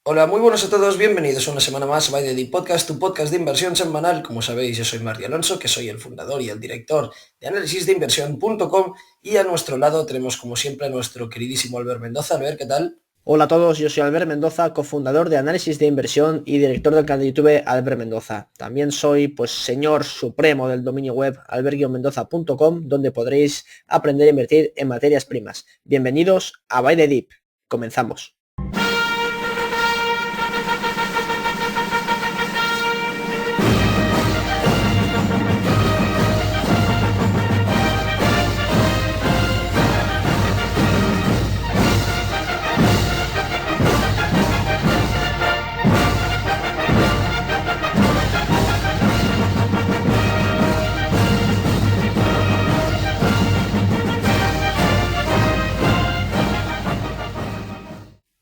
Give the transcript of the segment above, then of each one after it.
Hola, muy buenas a todos, bienvenidos una semana más a By the Deep Podcast, tu podcast de inversión semanal. Como sabéis, yo soy Marty Alonso, que soy el fundador y el director de análisisdeinversión.com, y a nuestro lado tenemos como siempre a nuestro queridísimo Albert Mendoza. Albert, ¿qué tal? Hola a todos, yo soy Albert Mendoza, cofundador de Análisis de Inversión y director del canal de YouTube Albert Mendoza. También soy, señor supremo del dominio web albert-mendoza.com, donde podréis aprender a invertir en materias primas. Bienvenidos a Buy the Deep. Comenzamos.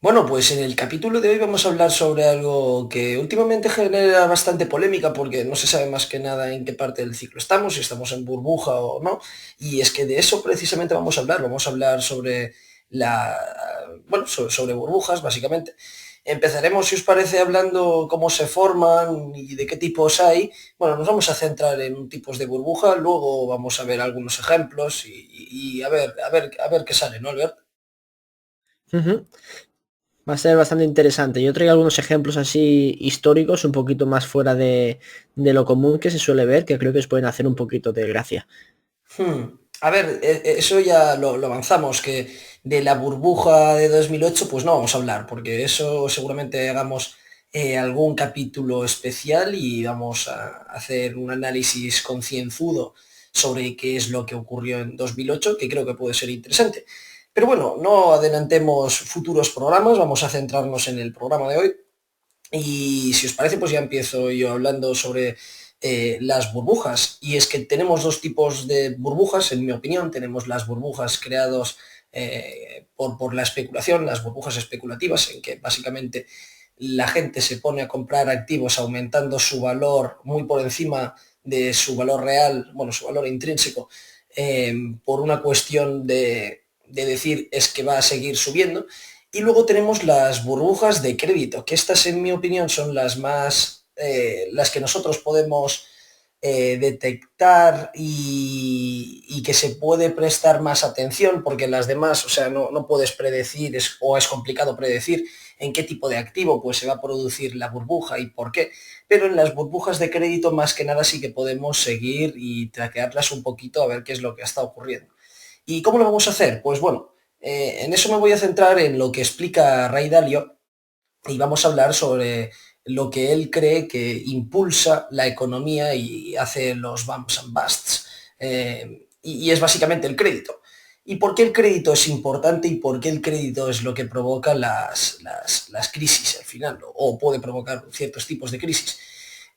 Bueno, pues en el capítulo de hoy vamos a hablar sobre algo que últimamente genera bastante polémica porque no se sabe más que nada en qué parte del ciclo estamos, si estamos en burbuja o no, y es que de eso precisamente vamos a hablar sobre sobre burbujas, básicamente. Empezaremos, si os parece, hablando cómo se forman y de qué tipos hay. Bueno, nos vamos a centrar en tipos de burbuja, luego vamos a ver algunos ejemplos y a ver qué sale, ¿no, Albert? Ujú. Va a ser bastante interesante. Yo traigo algunos ejemplos así históricos, un poquito más fuera de lo común que se suele ver, que creo que os pueden hacer un poquito de gracia. A ver, eso ya lo avanzamos, que de la burbuja de 2008 pues no vamos a hablar, porque eso seguramente hagamos algún capítulo especial y vamos a hacer un análisis concienzudo sobre qué es lo que ocurrió en 2008, que creo que puede ser interesante. Pero bueno, no adelantemos futuros programas, vamos a centrarnos en el programa de hoy. Y si os parece, pues ya empiezo yo hablando sobre las burbujas. Y es que tenemos dos tipos de burbujas, en mi opinión. Tenemos las burbujas creadas por la especulación, las burbujas especulativas, en que básicamente la gente se pone a comprar activos aumentando su valor muy por encima de su valor real, bueno, su valor intrínseco, por una cuestión de decir es que va a seguir subiendo. Y luego tenemos las burbujas de crédito, que estas en mi opinión son las más, las que nosotros podemos detectar y que se puede prestar más atención, porque las demás, o sea, no puedes predecir o es complicado predecir en qué tipo de activo pues se va a producir la burbuja y por qué, pero en las burbujas de crédito más que nada sí que podemos seguir y traquearlas un poquito a ver qué es lo que está ocurriendo. ¿Y cómo lo vamos a hacer? Pues bueno, en eso me voy a centrar en lo que explica Ray Dalio y vamos a hablar sobre lo que él cree que impulsa la economía y hace los bumps and busts. Y es básicamente el crédito. ¿Y por qué el crédito es importante y por qué el crédito es lo que provoca las crisis al final o puede provocar ciertos tipos de crisis?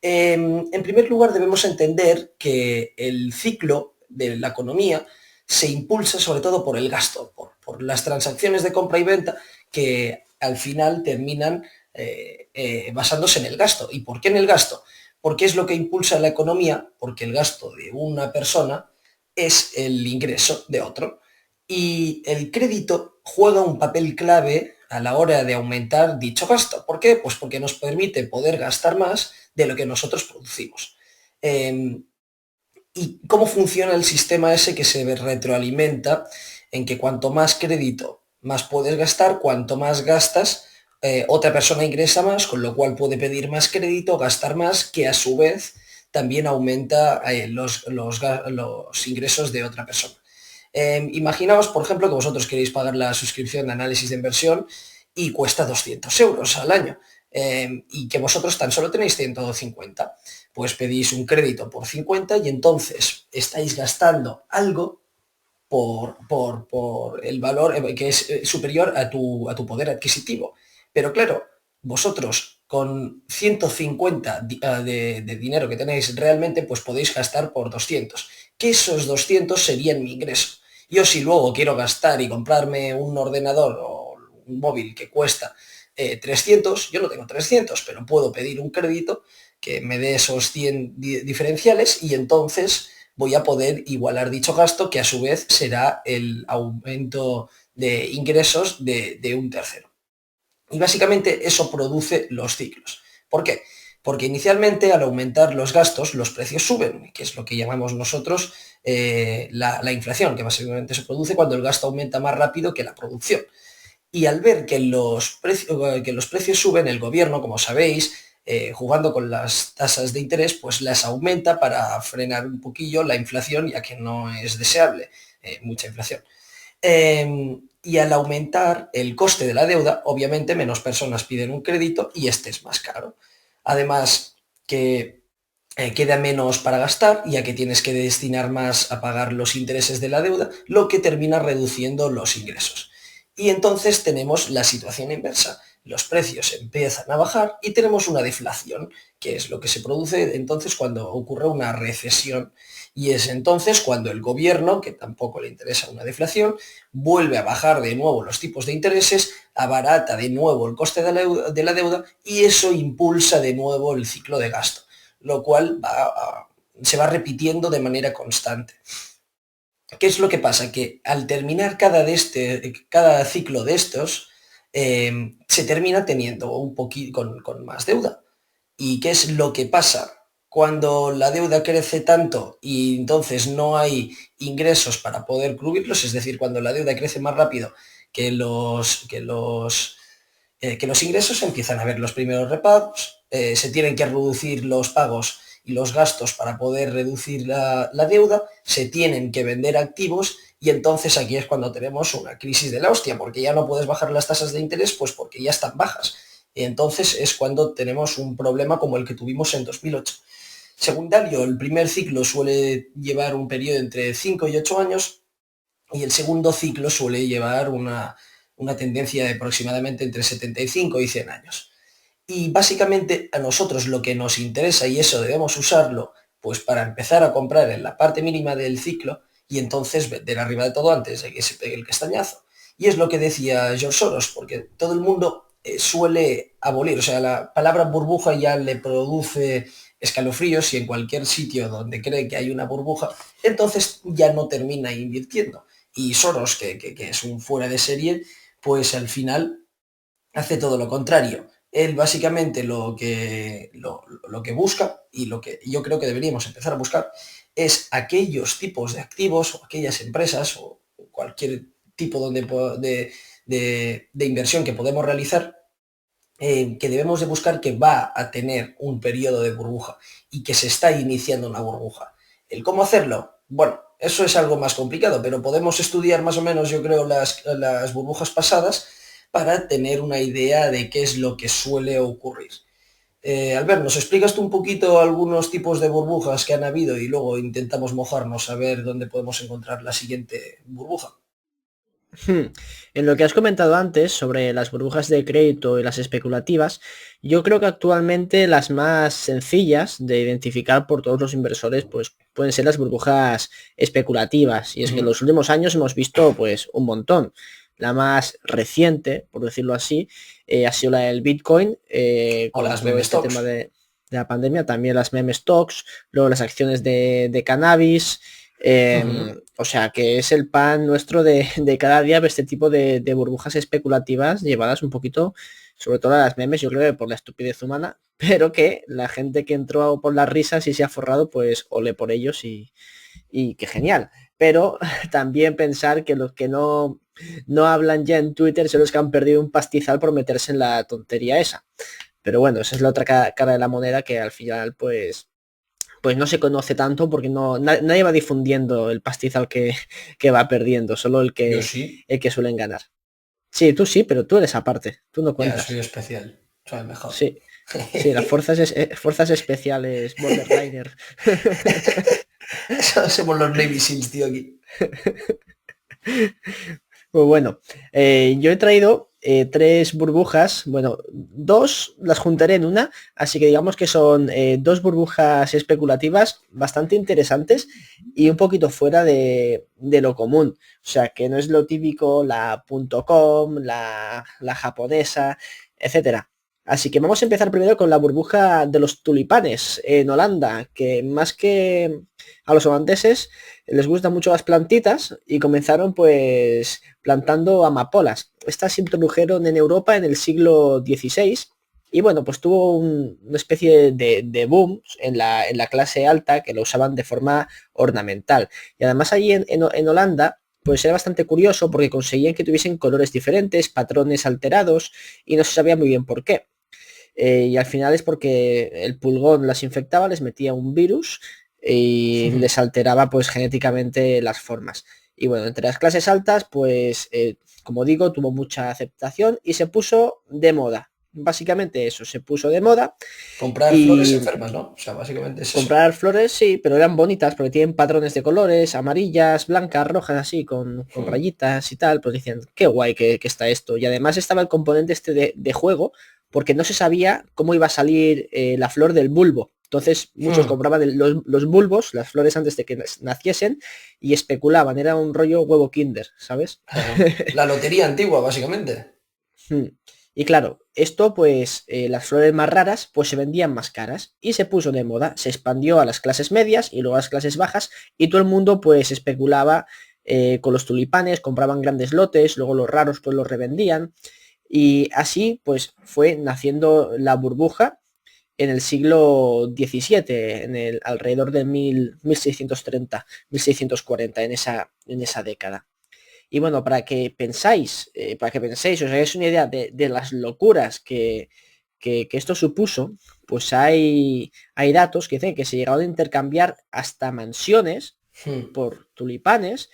En primer lugar, debemos entender que el ciclo de la economía se impulsa sobre todo por el gasto, por las transacciones de compra y venta que al final terminan basándose en el gasto. ¿Y por qué en el gasto? Porque es lo que impulsa la economía, porque el gasto de una persona es el ingreso de otro. Y el crédito juega un papel clave a la hora de aumentar dicho gasto. ¿Por qué? Pues porque nos permite poder gastar más de lo que nosotros producimos. Eh, ¿Y cómo funciona el sistema ese que se retroalimenta en que cuanto más crédito más puedes gastar, cuanto más gastas, otra persona ingresa más, con lo cual puede pedir más crédito, gastar más, que a su vez también aumenta los ingresos de otra persona? Imaginaos, por ejemplo, que vosotros queréis pagar la suscripción de análisis de inversión y cuesta 200 euros al año y que vosotros tan solo tenéis 150. Pues pedís un crédito por 50 y entonces estáis gastando algo por el valor que es superior a tu poder adquisitivo. Pero claro, vosotros con 150 de dinero que tenéis realmente, pues podéis gastar por 200, que esos 200 serían mi ingreso. Yo si luego quiero gastar y comprarme un ordenador o un móvil que cuesta 300, yo no tengo 300, pero puedo pedir un crédito que me dé esos 100 diferenciales y entonces voy a poder igualar dicho gasto, que a su vez será el aumento de ingresos de un tercero. Y básicamente eso produce los ciclos. ¿Por qué? Porque inicialmente al aumentar los gastos, los precios suben, que es lo que llamamos nosotros la inflación, que básicamente se produce cuando el gasto aumenta más rápido que la producción. Y al ver que que los precios suben, el gobierno, como sabéis, jugando con las tasas de interés, pues las aumenta para frenar un poquillo la inflación, ya que no es deseable mucha inflación. Y al aumentar el coste de la deuda, obviamente menos personas piden un crédito y este es más caro. Además, que queda menos para gastar, ya que tienes que destinar más a pagar los intereses de la deuda, lo que termina reduciendo los ingresos. Y entonces tenemos la situación inversa. Los precios empiezan a bajar y tenemos una deflación, que es lo que se produce entonces cuando ocurre una recesión. Y es entonces cuando el gobierno, que tampoco le interesa una deflación, vuelve a bajar de nuevo los tipos de intereses, abarata de nuevo el coste de la deuda y eso impulsa de nuevo el ciclo de gasto, lo cual se va repitiendo de manera constante. ¿Qué es lo que pasa? Que al terminar cada ciclo de estos, se termina teniendo un poquito con más deuda. ¿Y qué es lo que pasa? Cuando la deuda crece tanto y entonces no hay ingresos para poder cubrirlos, es decir, cuando la deuda crece más rápido que los ingresos, empiezan a haber los primeros repagos, se tienen que reducir los pagos y los gastos para poder reducir la deuda, se tienen que vender activos y entonces aquí es cuando tenemos una crisis de la hostia, porque ya no puedes bajar las tasas de interés, pues porque ya están bajas. Y entonces es cuando tenemos un problema como el que tuvimos en 2008. Secundario, el primer ciclo suele llevar un periodo entre 5 y 8 años y el segundo ciclo suele llevar una tendencia de aproximadamente entre 75 y 100 años. Y básicamente a nosotros lo que nos interesa, y eso debemos usarlo, pues para empezar a comprar en la parte mínima del ciclo y entonces vender arriba de todo antes de que se pegue el castañazo. Y es lo que decía George Soros, porque todo el mundo suele abolir, o sea, la palabra burbuja ya le produce escalofríos y en cualquier sitio donde cree que hay una burbuja, entonces ya no termina invirtiendo. Y Soros, que es un fuera de serie, pues al final hace todo lo contrario. Él básicamente lo que busca y lo que yo creo que deberíamos empezar a buscar es aquellos tipos de activos o aquellas empresas o cualquier tipo de inversión que podemos realizar, que debemos de buscar que va a tener un periodo de burbuja y que se está iniciando una burbuja. ¿El cómo hacerlo? Bueno, eso es algo más complicado, pero podemos estudiar más o menos, yo creo, las burbujas pasadas para tener una idea de qué es lo que suele ocurrir. Albert, ¿nos explicas tú un poquito algunos tipos de burbujas que han habido y luego intentamos mojarnos a ver dónde podemos encontrar la siguiente burbuja? En lo que has comentado antes sobre las burbujas de crédito y las especulativas, yo creo que actualmente las más sencillas de identificar por todos los inversores pues pueden ser las burbujas especulativas. Y es que en los últimos años hemos visto pues un montón. La más reciente, por decirlo así, ha sido la del Bitcoin, O con las todo meme este stocks. tema de la pandemia, también las meme stocks, luego las acciones de cannabis. O sea que es el pan nuestro de cada día ver este tipo de burbujas especulativas llevadas un poquito, sobre todo a las memes, yo creo que por la estupidez humana, pero que la gente que entró por las risas y se ha forrado, pues ole por ellos y qué genial. Pero también pensar que los que no hablan ya en Twitter son los que han perdido un pastizal por meterse en la tontería esa. Pero bueno, esa es la otra cara de la moneda que al final pues no se conoce tanto porque nadie va difundiendo el pastizal que va perdiendo, solo Yo sí, el que suelen ganar. Sí, tú sí, pero tú eres aparte, tú no ya soy cuentas. especial, soy el mejor. Sí, sí, las fuerzas especiales, Borderliner. Somos los Navy Seals, tío, aquí. Pues bueno, yo he traído tres burbujas, bueno, dos las juntaré en una, así que digamos que son dos burbujas especulativas bastante interesantes y un poquito fuera de lo común. O sea, que no es lo típico, la .com, la japonesa, etcétera. Así que vamos a empezar primero con la burbuja de los tulipanes en Holanda, que más que a los holandeses les gustan mucho las plantitas y comenzaron pues plantando amapolas. Estas se introdujeron en Europa en el siglo XVI y bueno, pues tuvo una especie de boom en la clase alta que lo usaban de forma ornamental. Y además allí en Holanda pues era bastante curioso porque conseguían que tuviesen colores diferentes, patrones alterados y no se sabía muy bien por qué. Y al final es porque el pulgón las infectaba, les metía un virus y les alteraba pues genéticamente las formas. Y bueno, entre las clases altas, pues como digo, tuvo mucha aceptación y se puso de moda. Básicamente eso, se puso de moda Comprar flores y enfermas, ¿no? O sea, básicamente es eso. comprar flores, sí, pero eran bonitas porque tienen patrones de colores, amarillas, blancas, rojas, así, con rayitas y tal. Pues decían, qué guay que está esto. Y además estaba el componente este de juego, porque no se sabía cómo iba a salir la flor del bulbo. Entonces muchos compraban los bulbos, las flores antes de que naciesen, y especulaban. Era un rollo huevo Kinder, ¿sabes? Claro. La lotería antigua, básicamente. Hmm. Y claro, esto pues las flores más raras pues se vendían más caras y se puso de moda, se expandió a las clases medias y luego a las clases bajas y todo el mundo pues especulaba con los tulipanes, compraban grandes lotes, luego los raros pues los revendían y así pues fue naciendo la burbuja en el siglo XVII, alrededor de 1630, 1640, en esa década. Y bueno, para que penséis, os hagáis una idea de las locuras que esto supuso, pues hay datos que dicen que se llegaron a intercambiar hasta mansiones por tulipanes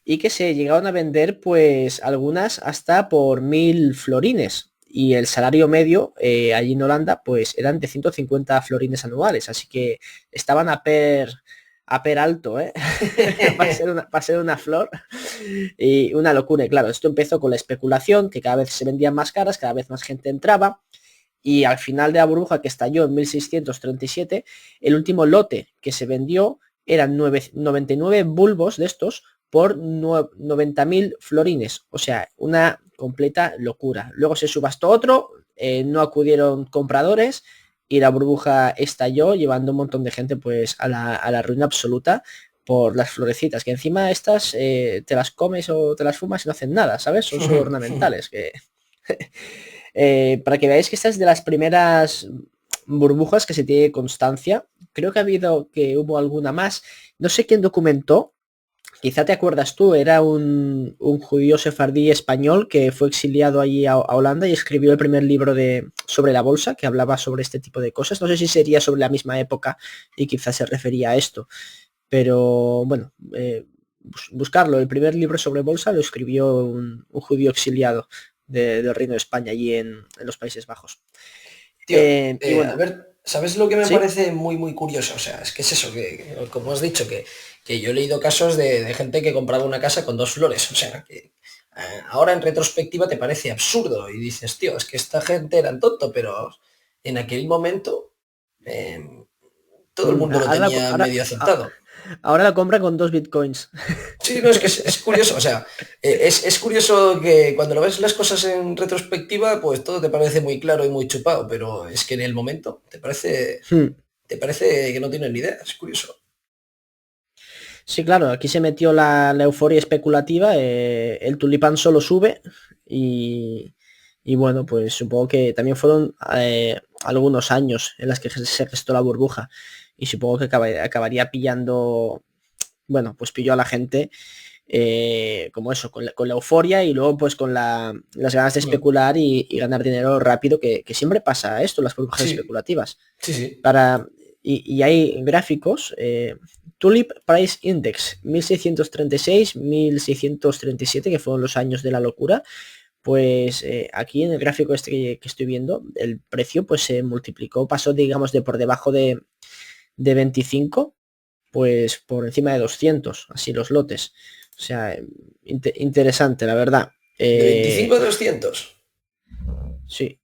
y que se llegaron a vender pues algunas hasta por 1000 florines. Y el salario medio allí en Holanda pues eran de 150 florines anuales, así que estaban a per alto, ¿eh? para ser una flor y una locura. Y claro, esto empezó con la especulación, que cada vez se vendían más caras, cada vez más gente entraba y al final de la burbuja que estalló en 1637, el último lote que se vendió eran 99 bulbos de estos por 90.000 florines, o sea, una completa locura. Luego se subastó otro, no acudieron compradores y la burbuja estalló llevando un montón de gente pues a la ruina absoluta por las florecitas, que encima estas te las comes o te las fumas y no hacen nada, ¿sabes? Son solo ornamentales. Que para que veáis que esta es de las primeras burbujas que se tiene constancia. Creo que hubo alguna más. No sé quién documentó. Quizá te acuerdas tú, era un judío sefardí español que fue exiliado allí a Holanda y escribió el primer libro sobre la bolsa que hablaba sobre este tipo de cosas. No sé si sería sobre la misma época y quizás se refería a esto. Pero bueno, buscarlo. El primer libro sobre bolsa lo escribió un judío exiliado del Reino de España allí en los Países Bajos. Tío, Y bueno, Albert, ¿sabes lo que me sí, parece muy, muy curioso? O sea, es que es eso, que como has dicho, que yo he leído casos de gente que compraba una casa con dos flores. O sea, que ahora en retrospectiva te parece absurdo y dices, tío, es que esta gente era tonto, pero en aquel momento eh, todo el mundo lo ahora, tenía medio aceptado. ahora la compra con 2 bitcoins. Sí, no, es que es curioso, o sea, es curioso que cuando lo ves las cosas en retrospectiva, pues todo te parece muy claro y muy chupado, pero es que en el momento te parece que no tienes ni idea, es curioso. Sí, claro, aquí se metió la euforia especulativa, el tulipán solo sube y, y bueno, pues supongo que también fueron algunos años en las que se gestó la burbuja y supongo que acabaría pillando, bueno, pues pilló a la gente como eso, con la euforia y luego pues con las ganas de Mm. especular y ganar dinero rápido, que siempre pasa esto, las burbujas Sí, especulativas. sí, sí. Para, y hay gráficos, Tulip Price Index, 1636, 1637, que fueron los años de la locura, pues aquí en el gráfico este que estoy viendo, el precio pues se multiplicó, pasó digamos de por debajo de 25, pues por encima de 200, así los lotes. O sea, interesante, la verdad. De 25 a 200. Sí,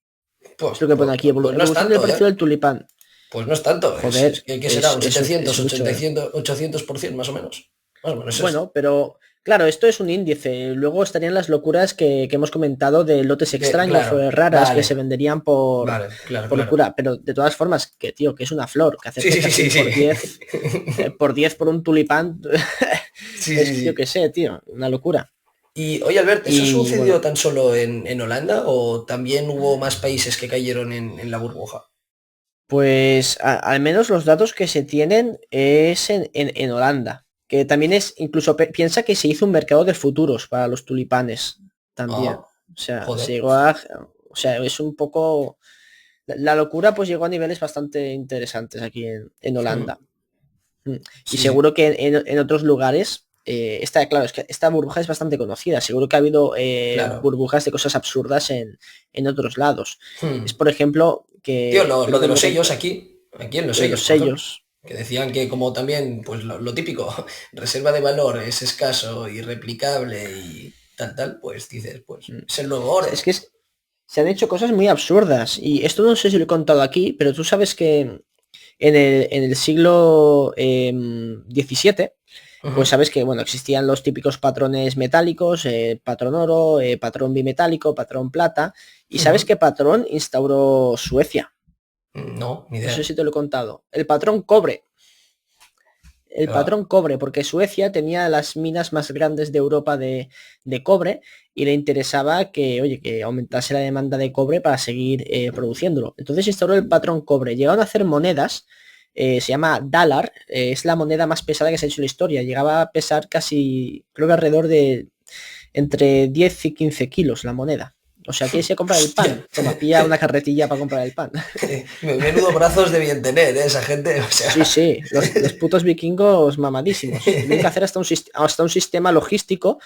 Pues, es lo que pues, pone aquí, pues no es evolución del tanto, ¿eh? precio del tulipán. Pues no es tanto, Joder, ¿qué será? Un es 700, mucho, 800, 800% más o menos. Más o menos es eso. Bueno, pero Claro, esto es un índice. Luego estarían las locuras que hemos comentado de lotes extraños Claro, o raras que se vale, venderían por, vale, claro, por claro. locura. Pero de todas formas, que tío, que es una flor, que Sí, hacerte sí, casi sí, un sí, por sí. 10 por 10 por un tulipán, Sí, es sí, que yo qué sí. sé, tío, una locura. Y oye, Albert, ¿eso Y sucedió bueno, tan solo en Holanda o también hubo más países que cayeron en la burbuja? pues al menos los datos que se tienen es en Holanda, que también es, incluso piensa que se hizo un mercado de futuros para los tulipanes también. Ah, O sea, se joder. llegó o sea, es un poco, la locura pues llegó a niveles bastante interesantes aquí en Hmm. Holanda. Mm. Y Sí, sí, seguro que en otros lugares, claro, es que esta burbuja es bastante conocida. Seguro que ha habido claro. burbujas de cosas absurdas en otros lados. Es Hmm. por ejemplo Tío, que lo creo de que los luego sellos aquí en los lo de sellos, los por ejemplo, sellos. que decían que como también, pues lo típico, reserva de valor es escaso, irreplicable y tal, pues dices, pues mm, es el nuevo Es oro. que se han hecho cosas muy absurdas. Y esto no sé si lo he contado aquí, pero tú sabes que en el siglo XVII, pues Ujú, sabes que bueno, existían los típicos patrones metálicos, patrón oro, patrón bimetálico, patrón plata. Y sabes ujú. qué patrón instauró Suecia. No, ni No sé idea. si te lo he contado. El patrón cobre. El ¿Qué va? patrón cobre, porque Suecia tenía las minas más grandes de Europa de cobre y le interesaba que, oye, que aumentase la demanda de cobre para seguir produciéndolo. Entonces instauró el patrón cobre. Llegaron a hacer monedas, se llama Dalar, es la moneda más pesada que se ha hecho en la historia. Llegaba a pesar casi, creo que alrededor de entre 10 y 15 kilos la moneda. O sea, ¿quieres ir a comprar el Hostia. pan? Toma, pilla una carretilla para comprar el pan. Menudo brazos debían tener, esa gente, o Sí, sea. sí, los putos vikingos mamadísimos. Tuvieron que hacer hasta un sistema logístico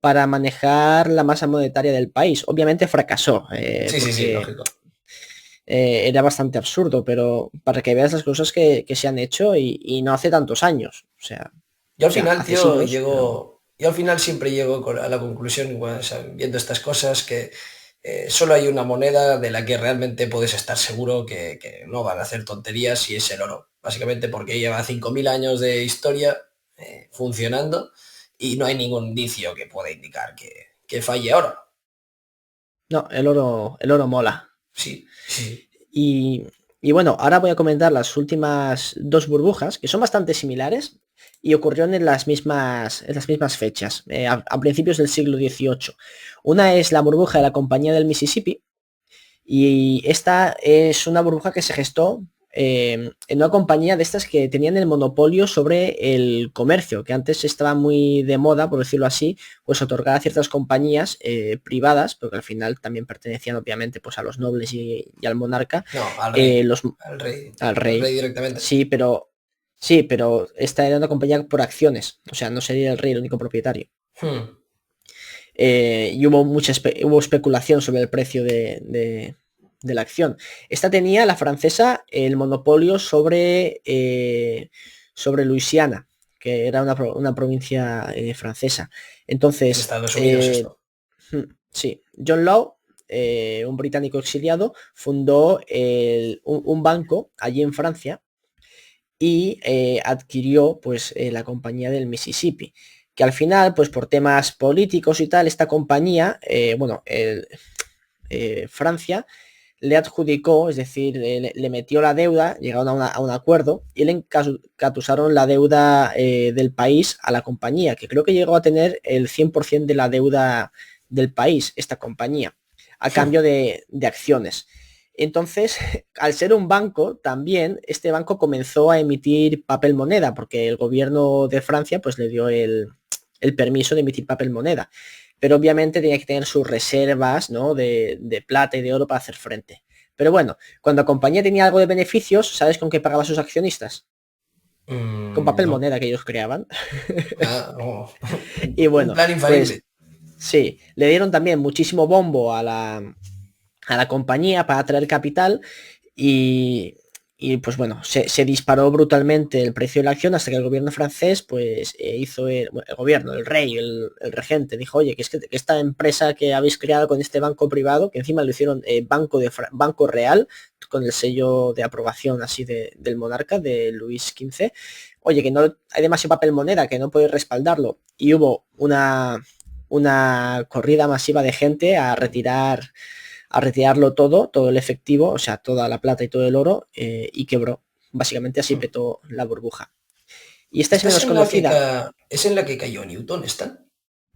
para manejar la masa monetaria del país. Obviamente fracasó, Sí, sí, sí, porque lógico. era bastante absurdo, pero para que veas las cosas que se han hecho y no hace tantos años. Yo O al sea, final, hace tío, siglos, pero... yo al final siempre llego a la conclusión, bueno, o sea, viendo estas cosas, que solo hay una moneda de la que realmente puedes estar seguro que no van a hacer tonterías y es el oro. Básicamente porque lleva 5.000 años de historia funcionando y no hay ningún indicio que pueda indicar que falle ahora. No, el oro mola. Sí, sí. Y, y bueno, ahora voy a comentar las últimas dos burbujas, que son bastante similares y ocurrieron en las mismas fechas, a principios del siglo XVIII. Una es la burbuja de la Compañía del Mississippi, y esta es una burbuja que se gestó en una compañía de estas que tenían el monopolio sobre el comercio, que antes estaba muy de moda, por decirlo así, pues otorgar a ciertas compañías privadas, porque al final también pertenecían obviamente pues a los nobles y al monarca, No, al eh, rey, los, al al rey rey. directamente. Sí, pero esta era una compañía por acciones, o sea, no sería el rey el único propietario. Hmm. Y hubo especulación sobre el precio de la acción. Esta tenía la francesa el monopolio sobre Luisiana, que era una provincia francesa. En Entonces, Estados Unidos esto. sí, John Law, un británico exiliado, fundó un banco allí en Francia y adquirió pues la compañía del Mississippi, que al final pues por temas políticos y tal esta compañía Francia le adjudicó, es decir, le metió la deuda, llegaron a un acuerdo y le encatusaron la deuda del país a la compañía, que creo que llegó a tener el 100% de la deuda del país, esta compañía, a cambio de acciones. Entonces, al ser un banco, también este banco comenzó a emitir papel moneda, porque el gobierno de Francia pues le dio el permiso de emitir papel moneda. Pero obviamente tenía que tener sus reservas, ¿no? de plata y de oro para hacer frente. Pero bueno, cuando la compañía tenía algo de beneficios, ¿sabes con qué pagaba a sus accionistas? Con papel No. moneda que ellos creaban. Ah, no. Y Un bueno, plan infalible. pues sí, le dieron también muchísimo bombo a la compañía para atraer capital y, y, pues bueno, se disparó brutalmente el precio de la acción hasta que el gobierno francés pues hizo el gobierno, el rey, el regente, dijo, oye, que es que esta empresa que habéis creado con este banco privado, que encima lo hicieron banco real, con el sello de aprobación así del monarca, de Luis XV, oye, que no hay demasiado papel moneda, que no puedes respaldarlo, y hubo una corrida masiva de gente a retirarlo todo el efectivo, o sea, toda la plata y todo el oro, y quebró. Básicamente así Hmm. petó la burbuja. Y esta es ¿Esta es menos conocida. es en la que cayó Newton, esta?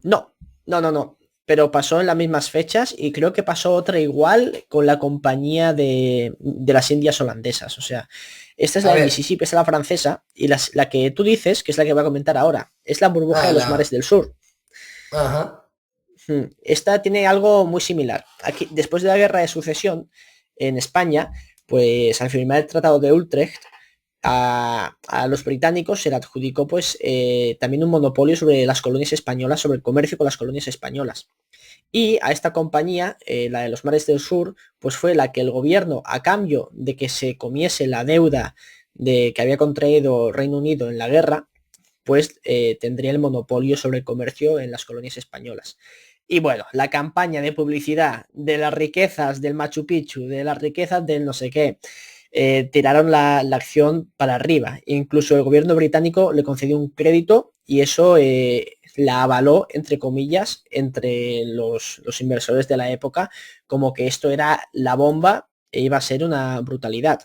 No, no. Pero pasó en las mismas fechas y creo que pasó otra igual con la compañía de las Indias holandesas. O sea, esta es la A de ver, Mississippi, es la francesa, y la que tú dices, que es la que voy a comentar ahora, es la burbuja ah, de los mares del sur. ajá, Esta tiene algo muy similar. Aquí, después de la guerra de sucesión en España, pues al firmar el Tratado de Utrecht, a los británicos se le adjudicó pues también un monopolio sobre las colonias españolas, sobre el comercio con las colonias españolas. Y a esta compañía, la de los mares del sur, pues fue la que el gobierno, a cambio de que se comiese la deuda que había contraído Reino Unido en la guerra, pues tendría el monopolio sobre el comercio en las colonias españolas. Y bueno, la campaña de publicidad de las riquezas del Machu Picchu, de las riquezas del no sé qué, tiraron la acción para arriba. Incluso el gobierno británico le concedió un crédito y eso la avaló, entre comillas, entre los inversores de la época, como que esto era la bomba e iba a ser una brutalidad.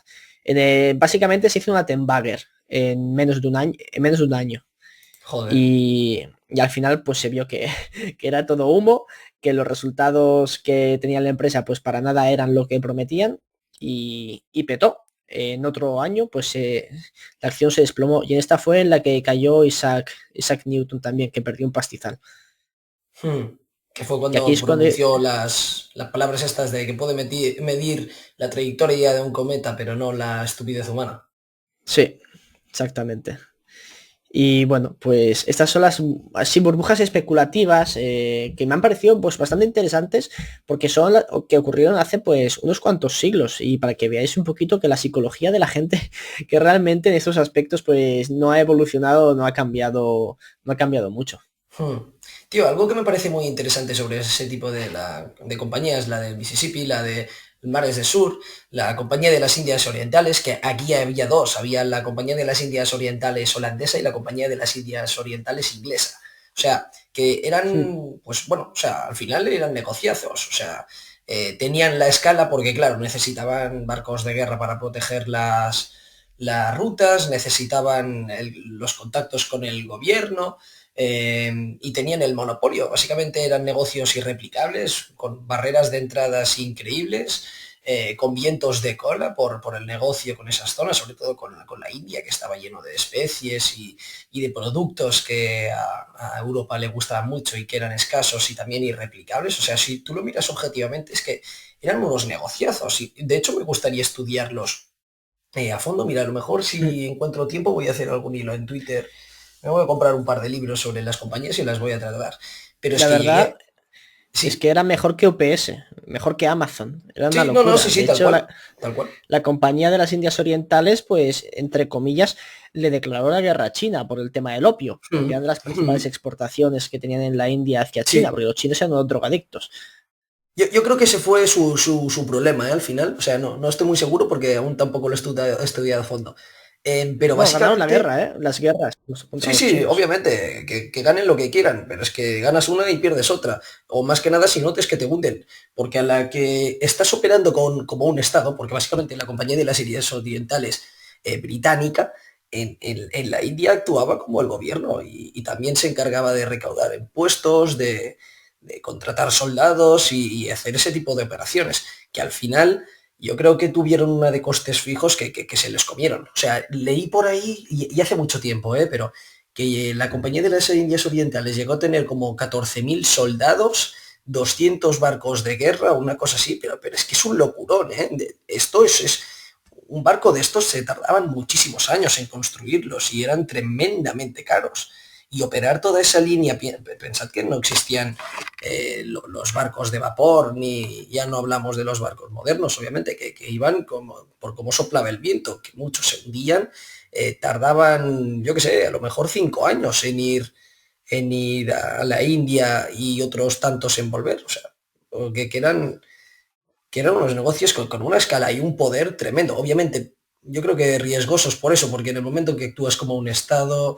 Básicamente se hizo una Tenbagger en menos de un año. En menos de un año. joder. Y al final pues se vio que era todo humo, que los resultados que tenía la empresa pues para nada eran lo que prometían y petó. En otro año pues la acción se desplomó y en esta fue en la que cayó Isaac Newton también, que perdió un pastizal. Hmm. Que fue Y aquí cuando es cuando... pronunció las palabras estas de que puede medir la trayectoria de un cometa, pero no la estupidez humana. Sí, exactamente. Y bueno, pues estas son las así burbujas especulativas que me han parecido pues bastante interesantes porque son que ocurrieron hace pues unos cuantos siglos y para que veáis un poquito que la psicología de la gente que realmente en estos aspectos pues no ha evolucionado, no ha cambiado mucho. Hmm. Tío, algo que me parece muy interesante sobre ese tipo de compañías, la del Mississippi, la de Mares del Sur, la compañía de las Indias Orientales, que aquí había dos, había la compañía de las Indias Orientales holandesa y la compañía de las Indias Orientales inglesa. O sea, que Hmm. eran, pues bueno, o sea, al final eran negociazos, o sea, tenían la escala porque, claro, necesitaban barcos de guerra para proteger las rutas, necesitaban los contactos con el gobierno, y tenían el monopolio. Básicamente eran negocios irreplicables, con barreras de entradas increíbles, con vientos de cola por el negocio con esas zonas, sobre todo con la India, que estaba lleno de especies y de productos que a Europa le gustaban mucho y que eran escasos y también irreplicables. O sea, si tú lo miras objetivamente, es que eran unos negociazos y de hecho me gustaría estudiarlos a fondo. Mira, a lo mejor Hmm. si encuentro tiempo voy a hacer algún hilo en Twitter. Me voy a comprar un par de libros sobre las compañías y las voy a tratar. Pero es La que verdad llegué, es que sí, era mejor que UPS, mejor que Amazon, era una sí, no, no, sí, locura. De sí, tal hecho, cual, tal cual. la compañía de las Indias Orientales, pues, entre comillas, le declaró la guerra a China por el tema del opio, porque eran de las principales exportaciones que tenían en la India hacia China, Sí, porque los chinos eran unos drogadictos. yo creo que ese fue su problema, al final. O sea, no, no estoy muy seguro porque aún tampoco lo he estudiado a fondo. Pero Bueno, ganaron la básicamente, guerra, ¿eh? Las guerras contra sí, los sí, chinos. obviamente, que ganen lo que quieran, pero es que ganas una y pierdes otra. O más que nada si notes que te hunden. Porque a la que estás operando como un Estado, porque básicamente la compañía de las Indias Orientales británica, en la India actuaba como el gobierno y también se encargaba de recaudar impuestos, de contratar soldados y hacer ese tipo de operaciones, que al final yo creo que tuvieron una de costes fijos que se les comieron. O sea, leí por ahí, y hace mucho tiempo, pero que la compañía de las Indias Orientales llegó a tener como 14.000 soldados, 200 barcos de guerra, una cosa así, pero es que es un locurón, ¿eh? Esto es un barco de estos se tardaban muchísimos años en construirlos y eran tremendamente caros. Y operar toda esa línea, pensad que no existían los barcos de vapor, ni ya no hablamos de los barcos modernos, obviamente, que iban por cómo soplaba el viento, que muchos se hundían, tardaban, yo qué sé, a lo mejor 5 años en ir a la India y otros tantos en volver. O sea, que eran unos negocios con una escala y un poder tremendo. Obviamente, yo creo que riesgosos por eso, porque en el momento en que actúas como un Estado,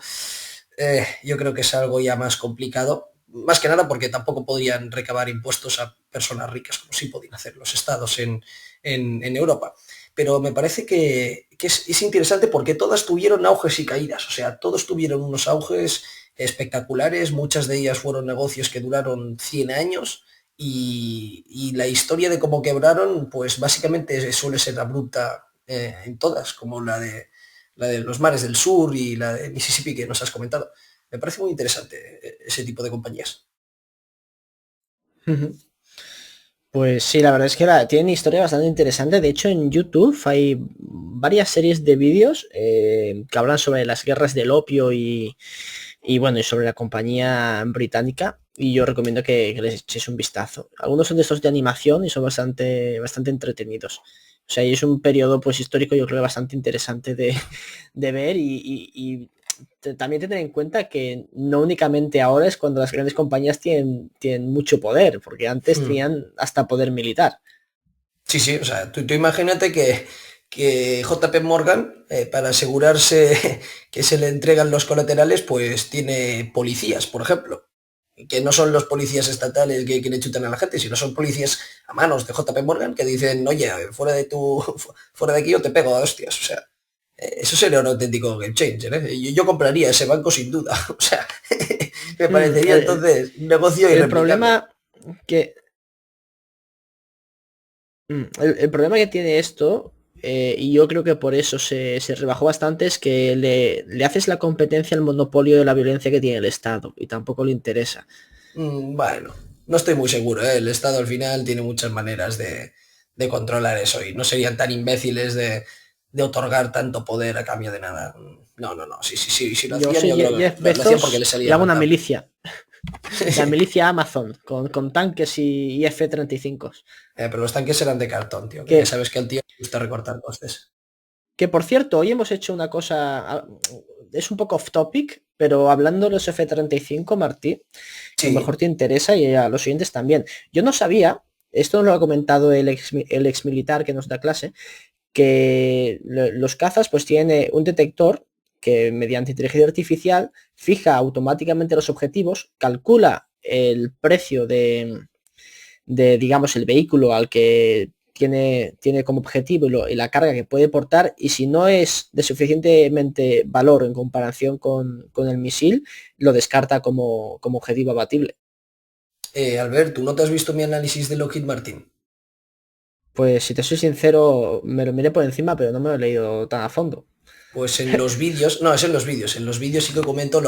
yo creo que es algo ya más complicado. Más que nada porque tampoco podrían recabar impuestos a personas ricas, como sí podían hacer los estados en Europa. Pero me parece que es interesante porque todas tuvieron auges y caídas, o sea, todos tuvieron unos auges espectaculares, muchas de ellas fueron negocios que duraron 100 años y la historia de cómo quebraron, pues básicamente suele ser abrupta en todas, como la de los mares del sur y la de Mississippi que nos has comentado. Me parece muy interesante ese tipo de compañías. Ujú. Pues sí, la verdad es que tienen historia bastante interesante. De hecho, en YouTube hay varias series de vídeos que hablan sobre las guerras del opio y bueno, y sobre la compañía británica. Y yo recomiendo que les echéis un vistazo. Algunos son de estos de animación y son bastante entretenidos. O sea, y es un periodo pues histórico, yo creo, bastante interesante de ver también tener en cuenta que no únicamente ahora es cuando las grandes compañías tienen mucho poder, porque antes Hmm. tenían hasta poder militar. Sí, sí, o sea, tú imagínate que JP Morgan, para asegurarse que se le entregan los colaterales, pues tiene policías, por ejemplo, que no son los policías estatales que le chutan a la gente, sino son policías a manos de JP Morgan que dicen, oye, fuera de aquí yo te pego a hostias, o sea, eso sería un auténtico game changer, ¿eh? Yo compraría ese banco sin duda, o sea, me Mm, parecería entonces un negocio el irreplicable. problema que el problema que tiene esto, y yo creo que por eso se rebajó bastante, es que le haces la competencia al monopolio de la violencia que tiene el Estado y tampoco le interesa. Bueno, no estoy muy seguro, ¿eh? El Estado al final tiene muchas maneras de controlar eso y no serían tan imbéciles de otorgar tanto poder a cambio de nada. No, no, no. Sí, sí, sí. Si lo Yo hacían, soy yo creo que Jeff lo hacían porque les Bezos y salía hago una rentable. milicia, la milicia Amazon, con tanques y F-35. Pero los tanques eran de cartón, tío, que ya Que, sabes que al tío le gusta recortar costes. que por cierto, hoy hemos hecho una cosa, es un poco off topic, pero hablando de los F-35, Martí, a lo mejor Sí, te interesa y a los oyentes también. Yo no sabía, esto nos lo ha comentado el ex militar que nos da clase, que los cazas pues tienen un detector que mediante inteligencia artificial fija automáticamente los objetivos, calcula el precio digamos, el vehículo al que tiene como objetivo y la carga que puede portar, y si no es de suficientemente valor en comparación con el misil, lo descarta como objetivo abatible. Albert, ¿tú no te has visto mi análisis de Lockheed Martin? Pues si te soy sincero, me lo miré por encima, pero no me lo he leído tan a fondo. Pues en los vídeos, no, es en los vídeos sí que comento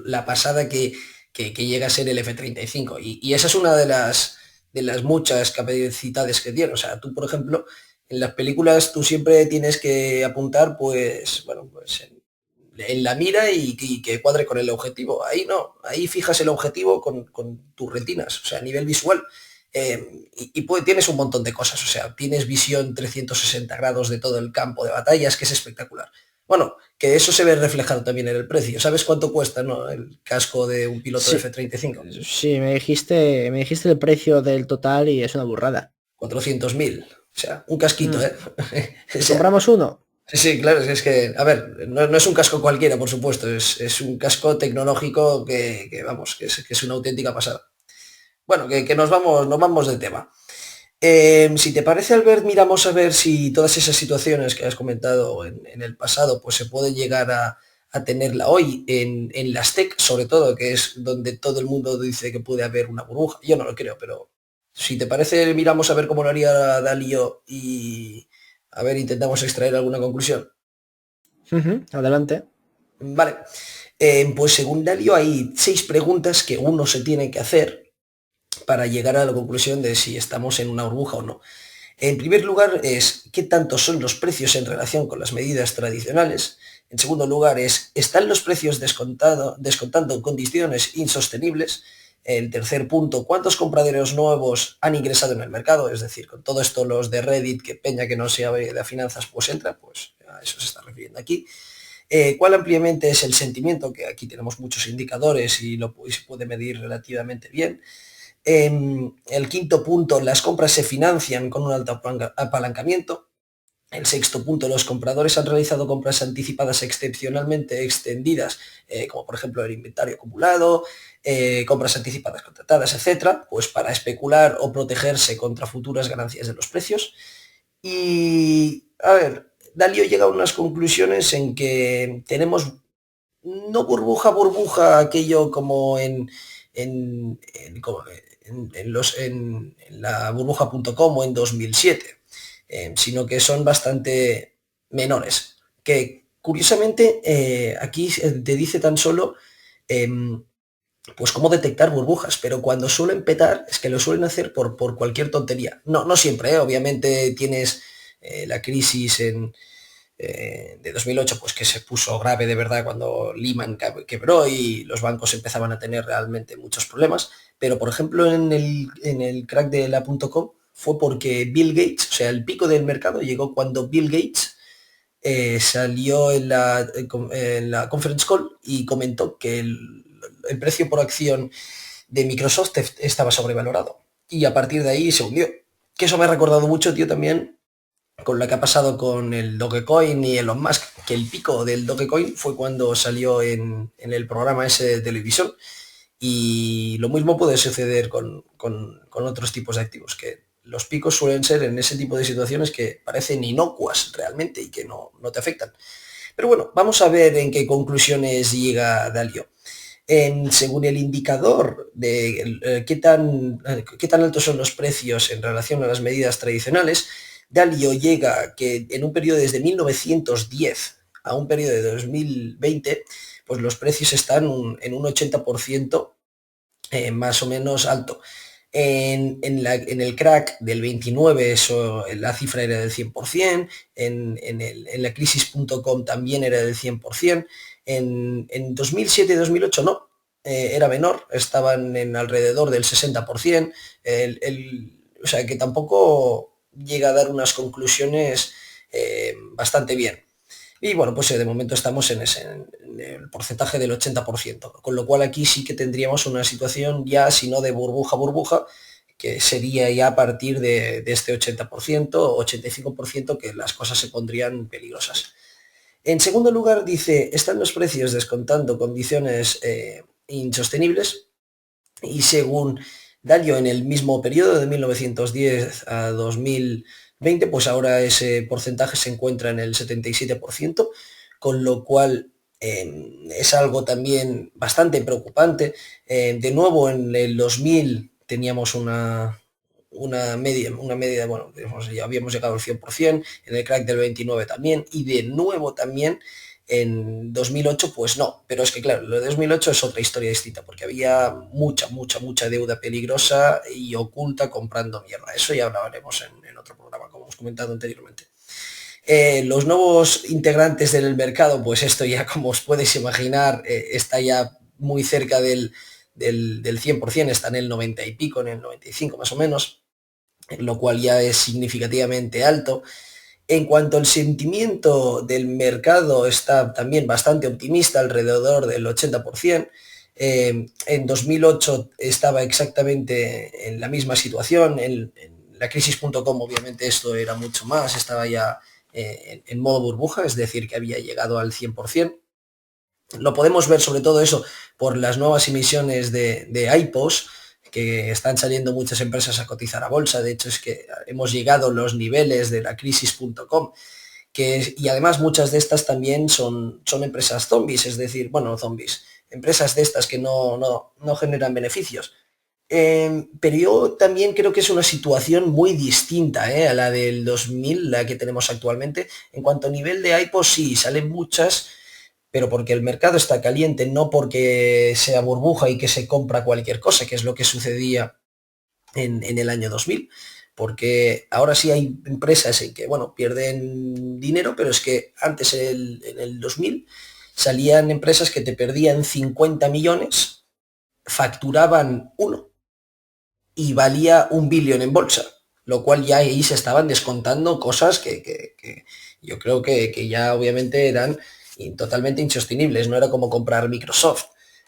la pasada que llega a ser el F-35 y esa es una de las muchas capacidades que tiene. O sea, tú, por ejemplo, en las películas tú siempre tienes que apuntar, pues, bueno, pues en la mira y que cuadre con el objetivo. Ahí no, ahí fijas el objetivo con tus retinas, o sea, a nivel visual. Tienes un montón de cosas, o sea, tienes visión 360 grados de todo el campo de batallas, que es espectacular. Bueno, que eso se ve reflejado también en el precio. ¿Sabes cuánto cuesta, no, el casco de un piloto de Sí, F-35? sí, me dijiste el precio del total y es una burrada. 400.000. O sea, un casquito, Mm, ¿eh? O sea, ¿Compramos uno? sí, sí, claro, es que, a ver, no es un casco cualquiera, por supuesto, es un casco tecnológico vamos, que es una auténtica pasada. Bueno, que nos vamos del tema. Si te parece, Albert, miramos a ver si todas esas situaciones que has comentado en el pasado, pues se puede llegar a tenerla hoy en las tech, sobre todo, que es donde todo el mundo dice que puede haber una burbuja. Yo no lo creo, pero si te parece, miramos a ver cómo lo haría Dalio y a ver, intentamos extraer alguna conclusión. Ujú, adelante. Vale. Pues según Dalio hay 6 preguntas que uno se tiene que hacer para llegar a la conclusión de si estamos en una burbuja o no. En primer lugar es qué tanto son los precios en relación con las medidas tradicionales. En segundo lugar es, ¿están los precios descontando condiciones insostenibles? El tercer punto, ¿cuántos compradores nuevos han ingresado en el mercado? Es decir, con todo esto los de Reddit, que peña que no sea de finanzas, pues entra, pues a eso se está refiriendo aquí. ¿Cuál ampliamente es el sentimiento? Que aquí tenemos muchos indicadores y se puede medir relativamente bien. El quinto punto, las compras se financian con un alto apalancamiento. El sexto punto, los compradores han realizado compras anticipadas excepcionalmente extendidas, como por ejemplo el inventario acumulado, compras anticipadas contratadas, etcétera, pues para especular o protegerse contra futuras ganancias de los precios. Y, a ver, Dalio llega a unas conclusiones en que tenemos no burbuja, burbuja, aquello como en la burbuja.com o en 2007, sino que son bastante menores. Que curiosamente aquí te dice tan solo pues cómo detectar burbujas, pero cuando suelen petar es que lo suelen hacer por cualquier tontería. No, no siempre, obviamente tienes la crisis de 2008, pues que se puso grave de verdad cuando Lehman quebró y los bancos empezaban a tener realmente muchos problemas, pero por ejemplo en el crack de la .com fue porque Bill Gates, o sea, el pico del mercado llegó cuando Bill Gates salió en la conference call y comentó que el precio por acción de Microsoft estaba sobrevalorado. Y a partir de ahí se hundió. Que eso me ha recordado mucho, tío, también con lo que ha pasado con el Dogecoin y Elon Musk, que el pico del Dogecoin fue cuando salió en el programa ese de televisión. Y lo mismo puede suceder con otros tipos de activos, que los picos suelen ser en ese tipo de situaciones que parecen inocuas realmente y que no te afectan. Pero bueno, vamos a ver en qué conclusiones llega Dalio. Según el indicador de qué tan altos son los precios en relación a las medidas tradicionales, Dalio llega que en un periodo desde 1910 a un periodo de 2020, pues los precios están en un 80% más o menos alto. En el crack del 29 eso, la cifra era del 100%, en la crisis.com también era del 100%, en 2007-2008 no, era menor, estaban en alrededor del 60%, o sea que tampoco llega a dar unas conclusiones bastante bien. Y bueno, pues de momento estamos en el porcentaje del 80%, con lo cual aquí sí que tendríamos una situación ya, si no de burbuja, burbuja, que sería ya a partir de este 80%, 85%, que las cosas se pondrían peligrosas. En segundo lugar, dice, están los precios descontando condiciones insostenibles y según Dalio en el mismo periodo de 1910 a 2020, pues ahora ese porcentaje se encuentra en el 77%, con lo cual es algo también bastante preocupante. De nuevo, en el 2000 teníamos una media, bueno, ya habíamos llegado al 100%, en el crack del 29 también, y de nuevo también en 2008, pues no, pero es que claro, lo de 2008 es otra historia distinta, porque había mucha deuda peligrosa y oculta comprando mierda. Eso ya hablaremos en otro programa, como hemos comentado anteriormente. Los nuevos integrantes del mercado, pues esto ya, como os podéis imaginar, está ya muy cerca del 100%, está en el 90 y pico, en el 95 más o menos, lo cual ya es significativamente alto. En cuanto al sentimiento del mercado, está también bastante optimista, alrededor del 80%. En 2008 estaba exactamente en la misma situación. En la crisis.com obviamente esto era mucho más, estaba ya en modo burbuja, es decir, que había llegado al 100%. Lo podemos ver sobre todo eso por las nuevas emisiones de IPOs, que están saliendo muchas empresas a cotizar a bolsa. De hecho, es que hemos llegado a los niveles de la crisis.com, y además muchas de estas también son empresas zombies, es decir, bueno, zombies, empresas de estas que no generan beneficios. Pero yo también creo que es una situación muy distinta a la del 2000, la que tenemos actualmente. En cuanto a nivel de IPOs, sí, salen muchas, pero porque el mercado está caliente, no porque sea burbuja y que se compra cualquier cosa, que es lo que sucedía en el año 2000. Porque ahora sí hay empresas en que, bueno, pierden dinero, pero es que antes en el 2000 salían empresas que te perdían 50 millones, facturaban uno y valía 1 billón en bolsa, lo cual ya ahí se estaban descontando cosas que yo creo que ya obviamente eran totalmente insostenibles, no era como comprar Microsoft.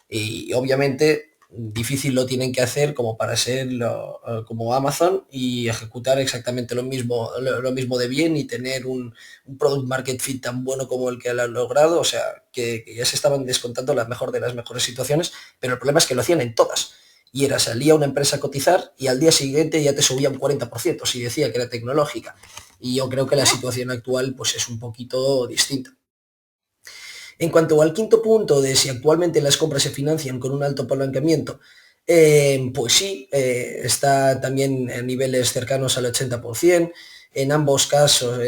Y obviamente difícil lo tienen que hacer como para ser como Amazon y ejecutar exactamente lo mismo de bien y tener un product market fit tan bueno como el que han logrado, o sea, que ya se estaban descontando la mejor de las mejores situaciones, pero el problema es que lo hacían en todas. Y era, salía una empresa a cotizar y al día siguiente ya te subía un 40% si decía que era tecnológica. Y yo creo que la situación actual pues es un poquito distinta. En cuanto al quinto punto de si actualmente las compras se financian con un alto apalancamiento, pues sí, está también a niveles cercanos al 80%. En ambos casos,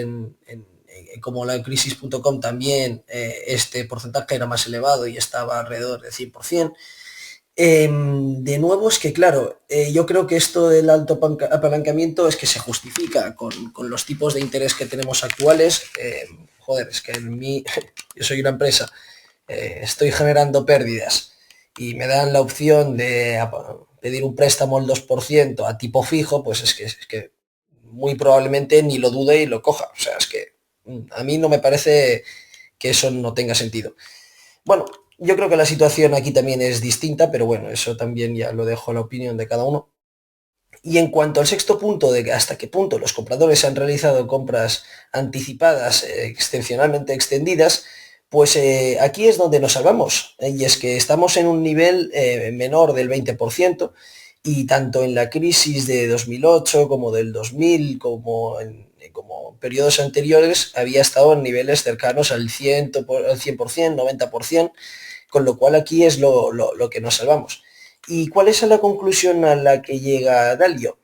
como la crisis.com también, este porcentaje era más elevado y estaba alrededor del 100%. De nuevo es que, claro, yo creo que esto del alto apalancamiento es que se justifica con los tipos de interés que tenemos actuales. Joder, es que en mí, yo soy una empresa, estoy generando pérdidas y me dan la opción de pedir un préstamo al 2% a tipo fijo, pues es que muy probablemente ni lo dude y lo coja. O sea, es que a mí no me parece que eso no tenga sentido. Bueno, yo creo que la situación aquí también es distinta, pero bueno, eso también ya lo dejo a la opinión de cada uno. Y en cuanto al sexto punto, de hasta qué punto los compradores han realizado compras anticipadas excepcionalmente extendidas, pues aquí es donde nos salvamos. Y es que estamos en un nivel menor del 20% y tanto en la crisis de 2008 como del 2000, como periodos anteriores, había estado en niveles cercanos al 100%, 90%, con lo cual aquí es lo que nos salvamos. ¿Y cuál es la conclusión a la que llega Dalio?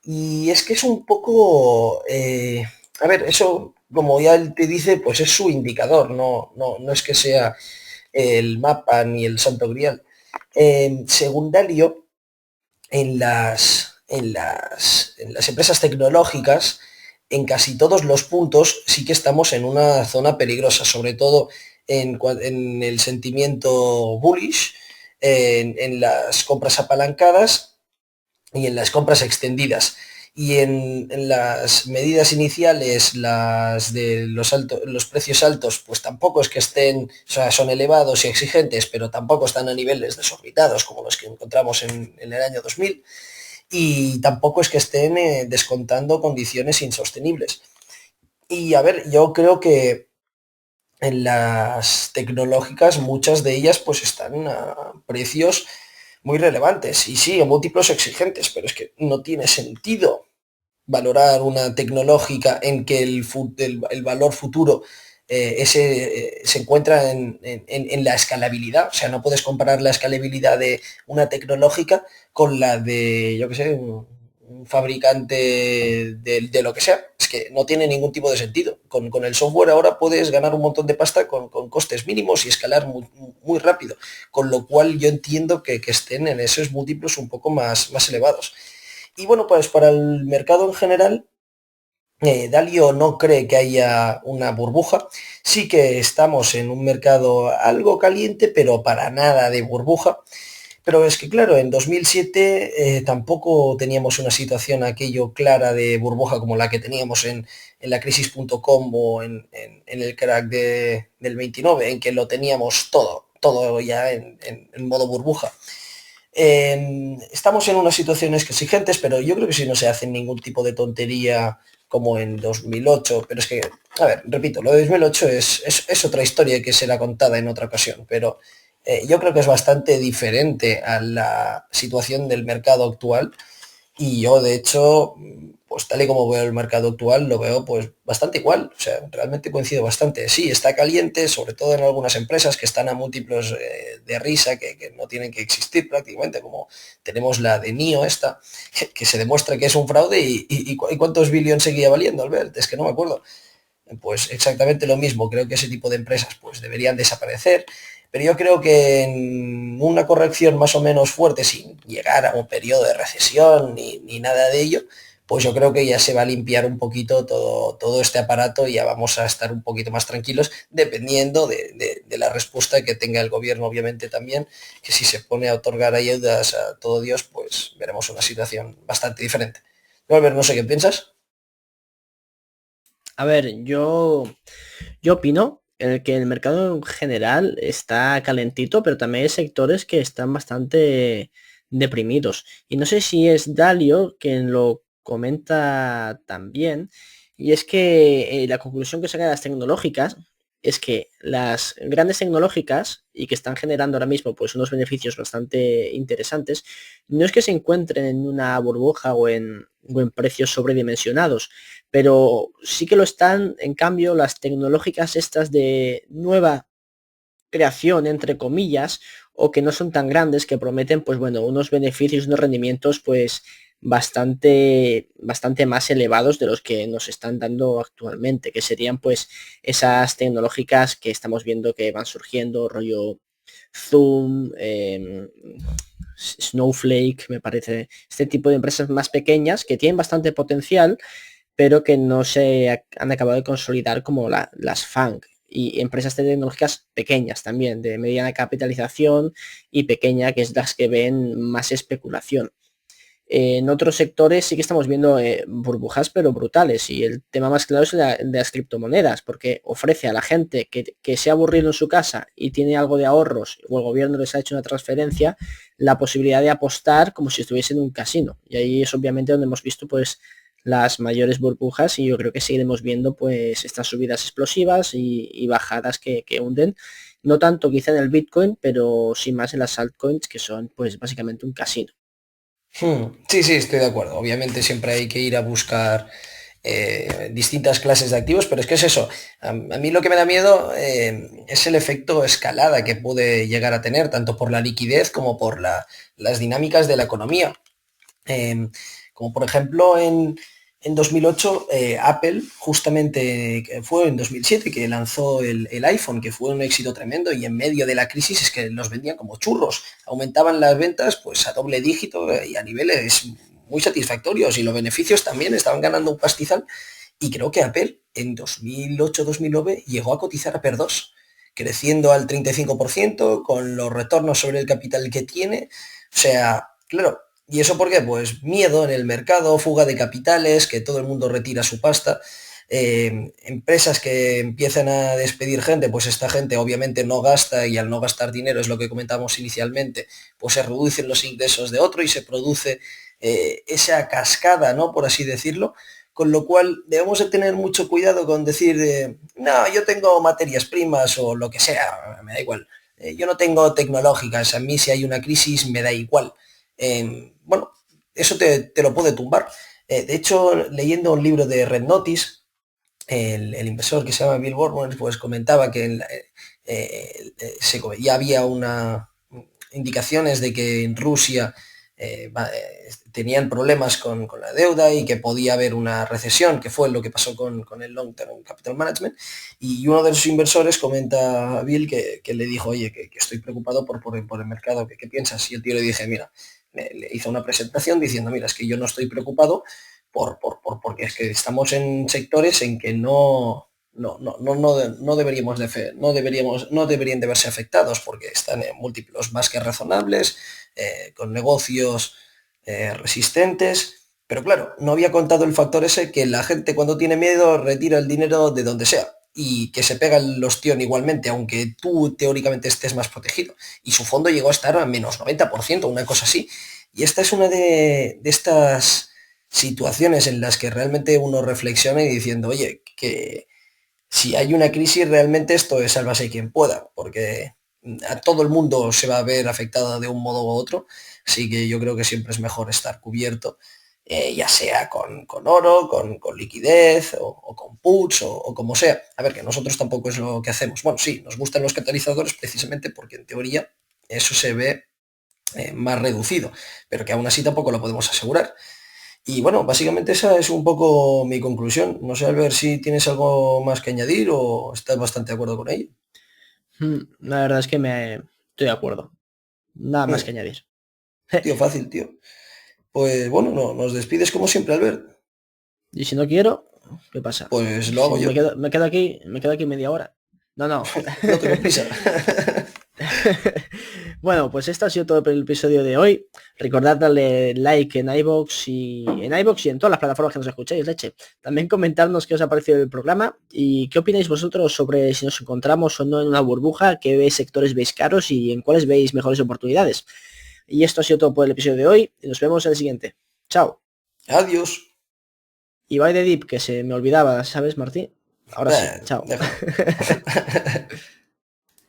Y es que es un poco, a ver, eso como ya él te dice, pues es su indicador, no es que sea el mapa ni el santo grial. Según Dalio, en las empresas tecnológicas, en casi todos los puntos sí que estamos en una zona peligrosa, sobre todo en el sentimiento bullish, en las compras apalancadas y en las compras extendidas. Y en las medidas iniciales, las de los precios altos, pues tampoco es que estén, o sea, son elevados y exigentes, pero tampoco están a niveles desorbitados como los que encontramos en el año 2000 y tampoco es que estén descontando condiciones insostenibles. Y a ver, yo creo que en las tecnológicas muchas de ellas pues están a precios muy relevantes y sí, a múltiplos exigentes, pero es que no tiene sentido valorar una tecnológica en que el valor futuro se encuentra en la escalabilidad. O sea, no puedes comparar la escalabilidad de una tecnológica con la de, yo qué sé, un fabricante de lo que sea. Es que no tiene ningún tipo de sentido. Con el software ahora puedes ganar un montón de pasta con costes mínimos y escalar muy rápido. Con lo cual yo entiendo que estén en esos múltiplos un poco más elevados. Y bueno, pues para el mercado en general, Dalio no cree que haya una burbuja. Sí que estamos en un mercado algo caliente, pero para nada de burbuja. Pero es que claro, en 2007 tampoco teníamos una situación aquello clara de burbuja como la que teníamos en la crisis.com o en el crack del 29, en que lo teníamos todo ya en modo burbuja. Estamos en unas situaciones exigentes, pero yo creo que si no se hace ningún tipo de tontería como en 2008, pero es que, a ver, repito, lo de 2008 es otra historia que será contada en otra ocasión, pero yo creo que es bastante diferente a la situación del mercado actual y yo, de hecho, pues tal y como veo el mercado actual, lo veo pues bastante igual. O sea, realmente coincido bastante. Sí, está caliente, sobre todo en algunas empresas que están a múltiplos de risa, que no tienen que existir prácticamente, como tenemos la de NIO esta, que se demuestra que es un fraude y cuántos billones seguía valiendo, Albert, es que no me acuerdo. Pues exactamente lo mismo, creo que ese tipo de empresas pues deberían desaparecer, pero yo creo que en una corrección más o menos fuerte, sin llegar a un periodo de recesión ni nada de ello, pues yo creo que ya se va a limpiar un poquito todo este aparato y ya vamos a estar un poquito más tranquilos, dependiendo de la respuesta que tenga el gobierno, obviamente también, que si se pone a otorgar ayudas a todo Dios, pues veremos una situación bastante diferente. Albert, no sé qué piensas. A ver, yo opino en que el mercado en general está calentito, pero también hay sectores que están bastante deprimidos. Y no sé si es Dalio quien lo comenta también, y es que la conclusión que saca de las tecnológicas es que las grandes tecnológicas y que están generando ahora mismo pues unos beneficios bastante interesantes, no es que se encuentren en una burbuja o en precios sobredimensionados, pero sí que lo están, en cambio, las tecnológicas estas de nueva creación, entre comillas, o que no son tan grandes, que prometen, pues bueno, unos beneficios, unos rendimientos, pues bastante más elevados de los que nos están dando actualmente, que serían pues esas tecnológicas que estamos viendo que van surgiendo, rollo Zoom, Snowflake, me parece, este tipo de empresas más pequeñas que tienen bastante potencial, pero que no se han acabado de consolidar como las FANG, y empresas tecnológicas pequeñas también, de mediana capitalización y pequeña, que es las que ven más especulación. En otros sectores sí que estamos viendo burbujas, pero brutales, y el tema más claro es de las criptomonedas, porque ofrece a la gente que se ha aburrido en su casa y tiene algo de ahorros, o el gobierno les ha hecho una transferencia, la posibilidad de apostar como si estuviese en un casino. Y ahí es obviamente donde hemos visto pues las mayores burbujas, y yo creo que seguiremos viendo pues estas subidas explosivas y bajadas que hunden, no tanto quizá en el Bitcoin, pero sí más en las altcoins, que son pues básicamente un casino. Sí, sí, estoy de acuerdo. Obviamente siempre hay que ir a buscar distintas clases de activos, pero es que es eso. A mí lo que me da miedo es el efecto escalada que puede llegar a tener, tanto por la liquidez como por las dinámicas de la economía. Como por ejemplo en 2008 Apple, justamente que fue en 2007 que lanzó el iPhone, que fue un éxito tremendo, y en medio de la crisis es que los vendían como churros, aumentaban las ventas pues a doble dígito y a niveles muy satisfactorios, y los beneficios también estaban ganando un pastizal, y creo que Apple en 2008-2009 llegó a cotizar a per 2, creciendo al 35% con los retornos sobre el capital que tiene. O sea, claro, ¿y eso por qué? Pues miedo en el mercado, fuga de capitales, que todo el mundo retira su pasta, empresas que empiezan a despedir gente, pues esta gente obviamente no gasta, y al no gastar dinero, es lo que comentamos inicialmente, pues se reducen los ingresos de otro y se produce esa cascada, ¿no? Por así decirlo. Con lo cual debemos de tener mucho cuidado con decir, no, yo tengo materias primas o lo que sea, me da igual. Yo no tengo tecnológicas, a mí si hay una crisis me da igual. Bueno, eso te lo puede tumbar. De hecho, leyendo un libro de Red Notice, el inversor que se llama Bill Bourne, pues comentaba que ya había indicaciones de que en Rusia tenían problemas con la deuda y que podía haber una recesión, que fue lo que pasó con el Long Term Capital Management. Y uno de sus inversores comenta a Bill que le dijo, oye, que estoy preocupado por el mercado, ¿qué piensas? Y el tío le dije, mira, le hizo una presentación diciendo, mira, es que yo no estoy preocupado porque es que estamos en sectores en que no deberíamos no deberían de verse afectados, porque están en múltiplos más que razonables, con negocios resistentes. Pero claro, no había contado el factor ese, que la gente cuando tiene miedo retira el dinero de donde sea, y que se pega el ostión igualmente, aunque tú teóricamente estés más protegido. Y su fondo llegó a estar a menos 90%, una cosa así. Y esta es una de estas situaciones en las que realmente uno reflexiona y diciendo, oye, que si hay una crisis realmente esto es sálvase quien pueda, porque a todo el mundo se va a ver afectado de un modo u otro, así que yo creo que siempre es mejor estar cubierto, ya sea con oro, con liquidez o con puts o como sea. A ver, que nosotros tampoco es lo que hacemos. Bueno, sí, nos gustan los catalizadores precisamente porque en teoría eso se ve más reducido, pero que aún así tampoco lo podemos asegurar. Y bueno, básicamente esa es un poco mi conclusión. No sé, Albert, si tienes algo más que añadir o estás bastante de acuerdo con ello. La verdad es que me estoy de acuerdo. Nada más que añadir. Tío, fácil, tío. Pues bueno, no, nos despides como siempre, Albert. Y si no quiero, ¿qué pasa? Pues lo Si hago yo. me quedo aquí media hora. No, no. No tengo prisa. Bueno, pues esto ha sido todo por el episodio de hoy. Recordad darle like en iVoox y en todas las plataformas que nos escucháis, leche. También comentarnos qué os ha parecido el programa y qué opináis vosotros sobre si nos encontramos o no en una burbuja, qué sectores veis caros y en cuáles veis mejores oportunidades. Y esto ha sido todo por el episodio de hoy y nos vemos en el siguiente. Chao. Adiós. Y bye de Deep, que se me olvidaba, ¿sabes, Martín? Ahora sí, chao. Déjalo.